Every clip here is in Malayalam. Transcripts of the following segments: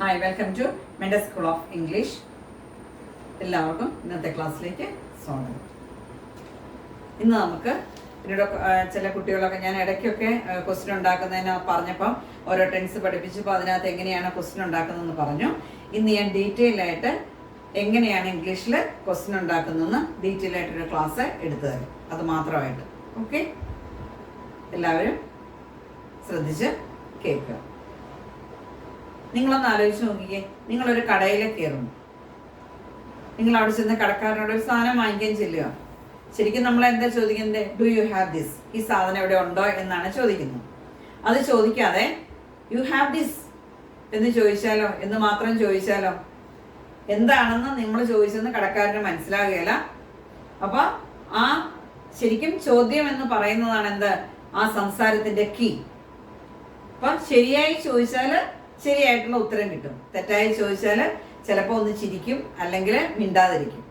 Hi, welcome to Mendes school of English. എല്ലാവർക്കും ഇന്നത്തെ ക്ലാസ്സിലേക്ക് സ്വാഗതം. ഇന്ന് നമുക്ക് പിന്നീട് ചില കുട്ടികളൊക്കെ ഞാൻ ഇടയ്ക്കൊക്കെ ക്വസ്റ്റ്യൻ ഉണ്ടാക്കുന്നതിന് പറഞ്ഞപ്പം ഓരോ ടെൻസ് പഠിപ്പിച്ചപ്പോൾ അതിനകത്ത് എങ്ങനെയാണ് ക്വസ്റ്റ്യൻ ഉണ്ടാക്കുന്നതെന്ന് പറഞ്ഞു. ഇന്ന് ഞാൻ ഡീറ്റെയിൽ ആയിട്ട് എങ്ങനെയാണ് ഇംഗ്ലീഷിൽ ക്വസ്റ്റ്യൻ ഉണ്ടാക്കുന്നതെന്ന് ഡീറ്റെയിൽ ആയിട്ടൊരു ക്ലാസ് എടുത്തു തരും. അത് മാത്രമായിട്ട്. ഓക്കെ, എല്ലാവരും ശ്രദ്ധിച്ച് കേൾക്കുക. നിങ്ങളൊന്ന് ആലോചിച്ച് നോക്കിക്കേ, നിങ്ങളൊരു കടയിൽ കയറുന്നു. നിങ്ങൾ അവിടെ ചെന്ന് കടക്കാരനോട് ഒരു സാധനം വാങ്ങിക്കാൻ ചെല്ലുക. ശരിക്കും നമ്മൾ എന്താ ചോദിക്കുന്നത്? Do you have this? ഈ സാധനം ഇവിടെ ഉണ്ടോ എന്നാണ് ചോദിക്കുന്നത്. അത് ചോദിക്കാതെ യു ഹാവ് ദിസ് എന്ന് ചോദിച്ചാലോ, എന്ന് മാത്രം ചോദിച്ചാലോ, എന്താണെന്ന് നമ്മൾ ചോദിച്ചെന്ന് കടക്കാരന് മനസ്സിലാകുകയില്ല. അപ്പൊ ആ ശരിക്കും ചോദ്യം എന്ന് പറയുന്നതാണ് എന്ത്? ആ സംസാരത്തിന്റെ കീ. അപ്പൊ ശരിയായി ചോദിച്ചാല് ശരിയായിട്ടുള്ള ഉത്തരം കിട്ടും. തെറ്റായി ചോദിച്ചാൽ ചിലപ്പോൾ ഒന്ന് ചിരിക്കും, അല്ലെങ്കിൽ മിണ്ടാതിരിക്കും.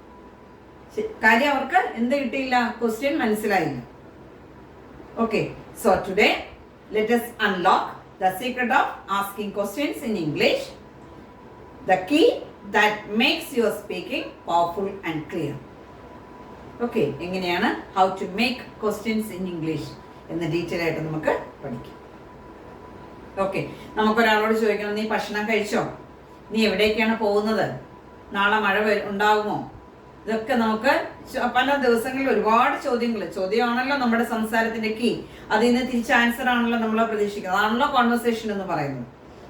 കാര്യം അവർക്ക് എന്ത് കിട്ടിയില്ല? ക്വസ്റ്റ്യൻ മനസ്സിലായില്ല. Okay, so today let us unlock the secret of asking questions in English, the key that makes your speaking powerful and clear. Okay, എങ്ങനെയാണ് how to make questions in English എന്ന് ഡീറ്റെയിൽ ആയിട്ട് നമുക്ക് പഠിക്കാം. ഓക്കെ, നമുക്കൊരാളോട് ചോദിക്കണം, നീ ഭക്ഷണം കഴിച്ചോ? നീ എവിടേക്കാണ് പോകുന്നത്? നാളെ മഴ ഉണ്ടാകുമോ? ഇതൊക്കെ നമുക്ക് പല ദിവസങ്ങളിൽ ഒരുപാട് ചോദ്യമാണല്ലോ നമ്മുടെ സംസാരത്തിന്റെ കീ. അതിൽ നിന്ന് തിരിച്ച് ആൻസർ ആണല്ലോ നമ്മൾ പ്രതീക്ഷിക്കുന്നത്. അതാണല്ലോ കോൺവെർസേഷൻ എന്ന് പറയുന്നത്.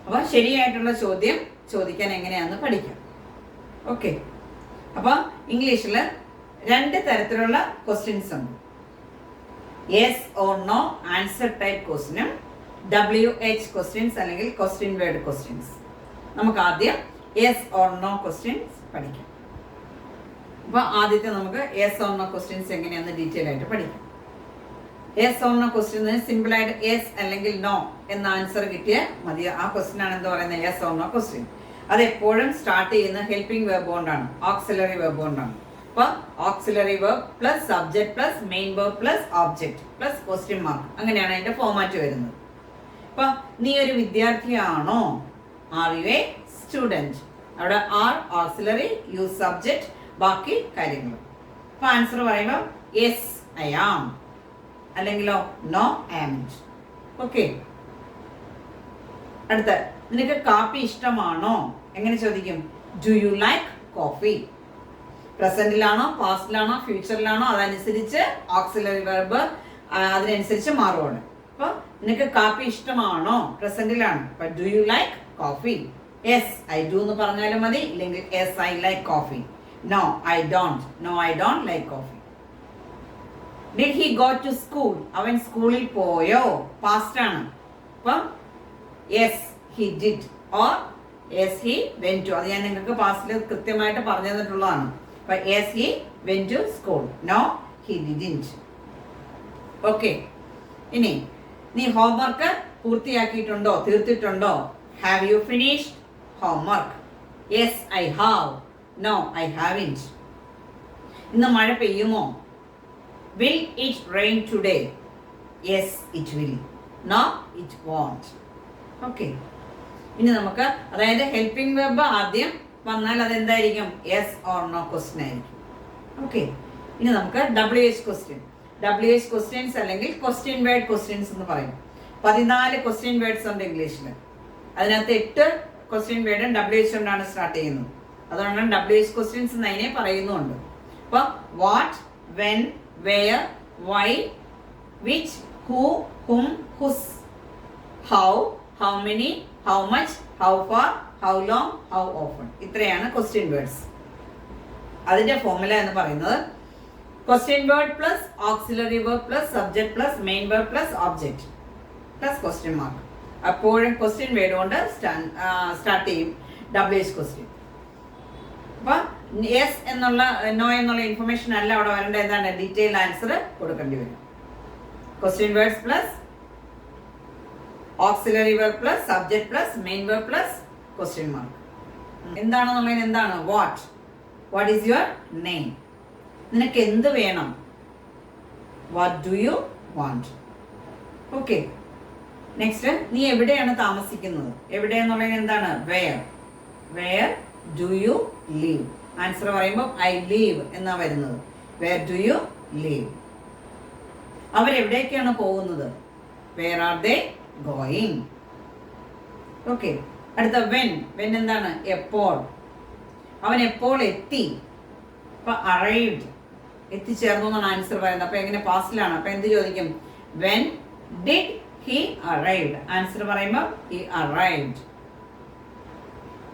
അപ്പൊ ശരിയായിട്ടുള്ള ചോദ്യം ചോദിക്കാൻ എങ്ങനെയാണെന്ന് പഠിക്കാം. ഓക്കെ, അപ്പൊ ഇംഗ്ലീഷിൽ 2 തരത്തിലുള്ള ക്വസ്റ്റ്യൻസ് ഉണ്ട്. Yes or no answer type ക്വസ്റ്റ്യനും WH ക്വസ്റ്റ്യൻസ് അല്ലെങ്കിൽ ക്വസ്റ്റ്യൻ വേർഡ് ക്വസ്റ്റ്യൻസ്. നമുക്ക് ആദ്യം യെസ് ഓർ നോ ക്വസ്റ്റ്യൻസ് പഠിക്കാം. അപ്പൊ ആദ്യത്തെ നമുക്ക് യെസ് ഓർ നോ ക്വസ്റ്റ്യൻസ് എങ്ങനെയാണെന്ന് ഡീറ്റെയിൽ ആയിട്ട് പഠിക്കാം. Yes or no question simple ആയിട്ട് യെസ് അല്ലെങ്കിൽ നോ എന്ന ആൻസർ കിട്ടിയാൽ മതി. ആ ക്വസ്റ്റ്യൻ ആണ് എന്ത് പറയുന്നത്? Yes or no question. അത് എപ്പോഴും സ്റ്റാർട്ട് ചെയ്യുന്ന ഹെൽപ്പിംഗ് വെർബ് കൊണ്ടാണ്, ഓക്സിലറി വെർബ് കൊണ്ടാണ്. അപ്പൊ auxiliary verb plus subject plus main verb plus object plus question mark, അങ്ങനെയാണ് അതിന്റെ ഫോർമാറ്റ് വരുന്നത്. അപ്പൊ നീ ഒരു വിദ്യാർത്ഥിയാണോ? Are you a student? അവിടെ ആർ ഓക്സിലറി, യു സബ്ജക്ട്, ബാക്കി കാര്യങ്ങൾ. അപ്പൊ ആൻസർ പറയുമ്പോൾ യെസ് ഐ ആം, അല്ലെങ്കിലോ നോ ഐ ആംന്റ്. ഓക്കെ, അടുത്ത, നിനക്ക് കാപ്പി ഇഷ്ടമാണോ? എങ്ങനെ ചോദിക്കും? Do you like coffee? പ്രസന്റിലാണോ, പാസ്റ്റിലാണോ, ഫ്യൂച്ചറിലാണോ, അതനുസരിച്ച് ഓക്സിലറി വെർബ് അതിനനുസരിച്ച് മാറുവാണ്. അപ്പൊ നിനക്ക് കാപ്പി ഇഷ്ടമാണോ? പ്രസന്റിലാണ്. അപ്പൊ do you like coffee? Yes I do എന്ന് പറഞ്ഞാലും മതി, ഇല്ലെങ്കിൽ yes I like coffee. No I don't, no I don't like coffee. Did he go to school? അവൻ സ്കൂളിൽ പോയോ? പാസ്റ്റ് ആണ്. അപ്പൊ yes he did or yes he went to. അത് ഞാൻ നിങ്ങൾക്ക് പാസ്റ്റിൽ കൃത്യമായിട്ട് പറഞ്ഞു തന്നിട്ടുള്ളതാണ്. അപ്പൊ yes he went to school, no he didn't. Okay, ഇനി നീ ഹോംവർക്ക് പൂർത്തിയാക്കിയിട്ടുണ്ടോ, തീർത്തിട്ടുണ്ടോ? Have you finished homework? Yes I have, no I haven't. ഇന്ന് മഴ പെയ്യുമോ? Will it rain today? Yes it will, no it won't. Okay, ഇനി നമുക്ക് അതായത് ഹെൽപ്പിംഗ് വെർബ് ആദ്യം വന്നാൽ അതെന്തായിരിക്കും? യെസ് ഓർ നോ ക്വസ്റ്റ്യൻ ആയിരിക്കും. ഓക്കെ, ഇനി നമുക്ക് WH ക്വസ്റ്റ്യൻ. WH ക്വസ്റ്റ്യൻസ് അല്ലെങ്കിൽ ക്വസ്റ്റ്യൻ വേർഡ് ക്വസ്റ്റ്യൻസ് എന്ന് പറയും. 14 ക്വസ്റ്റ്യൻ വേർഡ്സ് ഉണ്ട് ഇംഗ്ലീഷിൽ. അതിനകത്ത് 8 ക്വസ്റ്റ്യൻ വേർഡും WH കൊണ്ടാണ് സ്റ്റാർട്ട് ചെയ്യുന്നത്. അതുകൊണ്ടാണ് WH ക്വസ്റ്റ്യൻസ് എന്ന് അതിനെ പറയുന്നുണ്ട്. അപ്പൊ what, when, wear, why, which, who, whom, whose, how, how many, how much, how far, how long, how often. ഇത്രയാണ് ക്വസ്റ്റ്യൻ വേർഡ്സ്. അതിന്റെ ഫോർമുല എന്ന് പറയുന്നത് question word plus auxiliary verb plus subject plus main verb plus object plus question mark. അപ്പോഴും ക്വസ്റ്റ്യൻ വേർഡ് കൊണ്ട് സ്റ്റാർട്ട് ചെയ്യും WH ക്വസ്റ്റ്യൻ. അപ്പൊ യെസ് എന്നുള്ള നോ എന്നുള്ള ഇൻഫർമേഷൻ അല്ല അവിടെ വരേണ്ട. എന്താണ്? ഡീറ്റെയിൽ ആൻസർ കൊടുക്കേണ്ടി വരും. Question words plus auxiliary verb plus subject plus main verb plus question mark. എന്താണെന്നുള്ളതിന് എന്താണ്? What is your name? നിനക്ക് എന്ത് വേണം? What do you want? Okay, next, നീ എവിടെയാണ് താമസിക്കുന്നത്? എവിടെ എന്നുള്ളത് എന്താണ്? Where. Where do you live. Answer പറയുമ്പോൾ ഐ ലീവ് എന്നാ വരുന്നത്. Where do you live. അവരെവിടേക്കാണ് പോകുന്നത്? Where are they going. Okay. അടുത്ത വെൻ. വെൻ എന്താണ്? എപ്പോൾ. അവൻ എപ്പോൾ എത്തി? അപ്പൊ അറൈവ്ഡ്, എത്തിച്ചേർന്നു എന്നാണ് ആൻസർ പറയുന്നത്. അപ്പൊ എങ്ങനെ? പാസ്റ്റിലാണ്. അപ്പൊ എന്ത് ചോദിക്കും? When did he arrived. Answer പറയുമ്പോൾ ഹി അറൈവ്ഡ്.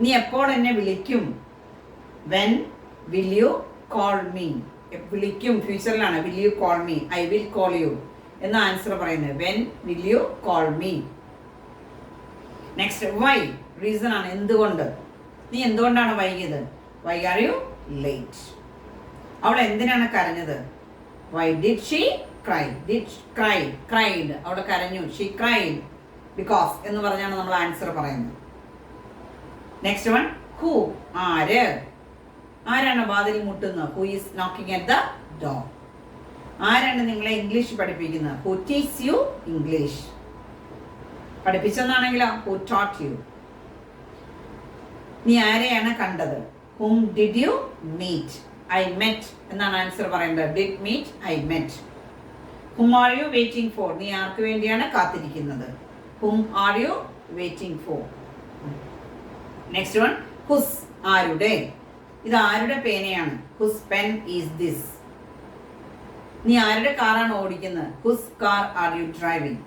നീ എപ്പോൾ എന്നെ വിളിക്കും? When will you call me. വിളിക്കും ഫ്യൂച്ചറിലാണ്. Will you call me? I will call you എന്ന ആൻസർ പറയുന്നത്. When will you call me. Next why. Reason ആണ്. എന്തുകൊണ്ട്? നീ എന്തുകൊണ്ടാണ് വൈകിയത്? Why are you late. അവൾ എന്തിനാണ് കരഞ്ഞത്? Why did she cry. Did cry, cried. അവൾ കരഞ്ഞു. ഷീ ക്രൈഡ് ബിക്കോസ് എന്ന് പറഞ്ഞാണ് നമ്മൾ ആൻസർ പറയുന്നത്. Next one who. ആര്. ആരാണ് വാതിൽ മുട്ടുന്നത്? Who is knocking at the door. ആരാണ് നിങ്ങളെ ഇംഗ്ലീഷ് പഠിപ്പിക്കുന്നത്? Who teach you English. പഠിപ്പിച്ചെന്നാണെങ്കിലോ? Who taught you. നീ ആരെയാണ് കണ്ടത്? whom did you meet? I met എന്നാണ് ആൻസർ പറയുന്നത്. did meet, I met. whom are you waiting for? നീ ആർക്ക് വേണ്ടിയാണ് കാത്തിരിക്കുന്നത്? whom are you waiting for? Next one whose. ആരുടെ. ഇത് ആരുടെ പേനയാണ്? whose pen is this? നീ ആരുടെ കാറാണ് ഓടിക്കുന്നത്? whose car are you driving?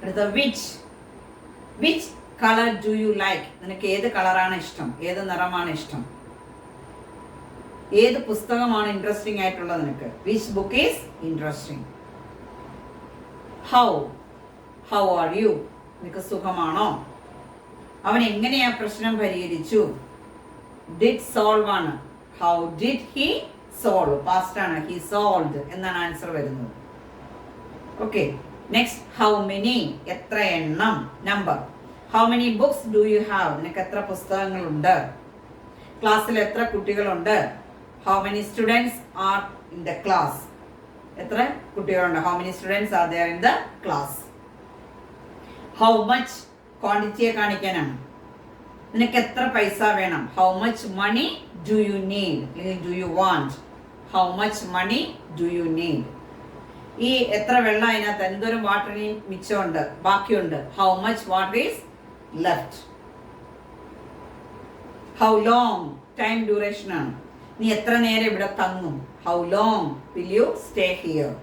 അടുത്ത which. which color do you like? നിനക്ക് ഏത് കളറാണ് ഇഷ്ടം? ഏത് നിറമാണ് ഇഷ്ടം? ഏത് പുസ്തകമാണ് ഇൻട്രസ്റ്റിംഗ് ആയിട്ടുള്ളത് നിനക്ക്? which book is interesting? how. how are you? നിനക്ക് സുഖമാണോ? അവൻ എങ്ങനെയാ പ്രശ്നം പരിഹരിച്ചു? did solve ആണ്. how did he solve? past ആണ്. he solved എന്നാണ് ആൻസർ വരുന്നത്. ഓക്കെ. Next how many. എത്ര എണ്ണം. Number. how many books do you have? നിനക്ക് എത്ര പുസ്തകങ്ങളുണ്ട്? ക്ലാസ്സിൽ എത്ര കുട്ടികളുണ്ട്? how many students are in the class? എത്ര കുട്ടികളുണ്ട്? how many students are there in the class? how much. ക്വാണ്ടിറ്റിയെ കാണിക്കാനാണ്. നിനക്ക് എത്ര പൈസ വേണം? how much money do you need? do you want? how much money do you need? ഈ എത്ര വെള്ളം അതിനകത്ത് എന്തോരം വാട്ടറിന് മിച്ചമുണ്ട്, ബാക്കിയുണ്ട്? how much water is left? how long. Time duration ആണ്. നീ എത്ര നേരം ഇവിടെ തങ്ങും? how long will you stay here?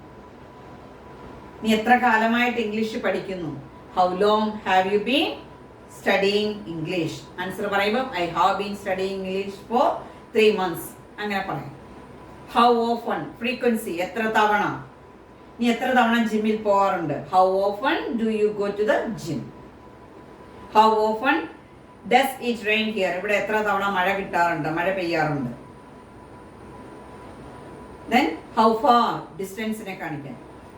നീ എത്ര കാലമായിട്ട് ഇംഗ്ലീഷ് പഠിക്കുന്നു? how long have you been studying English? Answer പറയുമ്പോൾ I have been studying English for 3 months. അങ്ങനെ പറയും. how often. frequency. എത്ര തവണ. നീ എത്ര തവണ ജിമ്മിൽ പോകാറുണ്ട്? how often do you go to the gym? how often does it rain here? ഇവിടെ എത്ര തവണ മഴ കിട്ടാറുണ്ട്, മഴ പെയ്യാറുണ്ട്? then how far. ഡിസ്റ്റൻസിനെ കാണിക്കാൻ.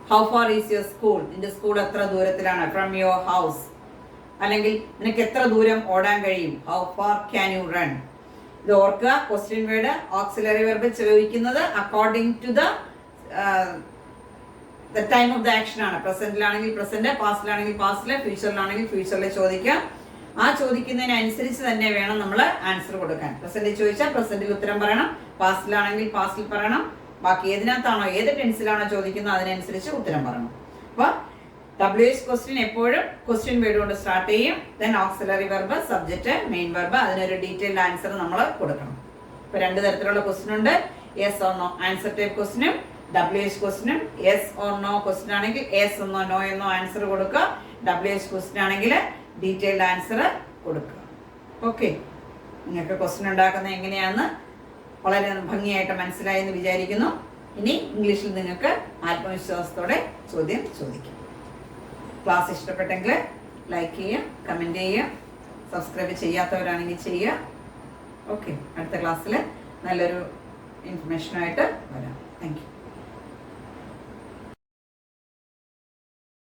how far is your school? നിന്റെ സ്കൂൾ എത്ര ദൂരത്തിലാണ്? from your house. അല്ലെങ്കിൽ നിനക്ക് എത്ര ദൂരം ഓടാൻ കഴിയും? how far can you run? ഇത് ഓർക്കുക. ക്വസ്റ്റ്യൻ വേർഡ് ഓക്സിലറി വെർബ് ചോദിക്കുന്നത് according to the time of the action ആണ്. പ്രസന്റിലാണെങ്കിൽ പ്രസന്റ്, പാസ്റ്റിലാണെങ്കിൽ പാസ്റ്റില്, ഫ്യൂച്ചറിലാണെങ്കിൽ ഫ്യൂച്ചറിൽ ചോദിക്കാം. ആ ചോദിക്കുന്നതിനനുസരിച്ച് തന്നെ വേണം നമ്മൾ ആൻസർ കൊടുക്കാൻ. പ്രസന്റിൽ ചോദിച്ചാൽ പ്രസന്റിൽ ഉത്തരം പറയണം, പാസ്റ്റിലാണെങ്കിൽ പാസ്റ്റിൽ പറയണം. ബാക്കി ഏതിനകത്താണോ, ഏത് ടെൻസിലാണോ ചോദിക്കുന്നത് അതിനനുസരിച്ച് ഉത്തരം പറയണം. അപ്പോൾ WH ക്വസ്റ്റ്യൻ എപ്പോഴും ക്വസ്റ്റ്യൻ വേർഡ് കൊണ്ട് സ്റ്റാർട്ട് ചെയ്യും. Then auxiliary verb, subject, main verb, അതിനൊരു ഡീറ്റെയിൽഡ് ആൻസർ നമ്മൾ കൊടുക്കണം. ഇപ്പോൾ 2 തരത്തിലുള്ള ക്വസ്റ്റ്യൻ ഉണ്ട്. Yes or no answer type ക്വസ്റ്റ്യനും WH ക്വസ്റ്റ്യനും. യെസ് ഓർ നോ ക്വസ്റ്റ്യൻ ആണെങ്കിൽ യെസ് എന്നോ നോ എന്നോ ആൻസർ കൊടുക്കുക. WH ക്വസ്റ്റ്യൻ ആണെങ്കിൽ ഡീറ്റെയിൽഡ് ആൻസർ കൊടുക്കുക. ഓക്കെ. നിങ്ങൾക്ക് ക്വസ്റ്റ്യൻ ഉണ്ടാക്കുന്നത് എങ്ങനെയാണെന്ന് വളരെ ഭംഗിയായിട്ട് മനസ്സിലായി എന്ന് വിചാരിക്കുന്നു. ഇനി ഇംഗ്ലീഷിൽ നിങ്ങൾക്ക് ആത്മവിശ്വാസത്തോടെ ചോദ്യം ചോദിക്കാം. ക്ലാസ് ഇഷ്ടപ്പെട്ടെങ്കിൽ ലൈക്ക് ചെയ്യുക, കമൻറ്റ് ചെയ്യുക, സബ്സ്ക്രൈബ് ചെയ്യാത്തവരാണെങ്കിൽ ചെയ്യുക. ഓക്കെ. അടുത്ത ക്ലാസ്സിൽ നല്ലൊരു ഇൻഫർമേഷനായിട്ട് വരാം. Thank you.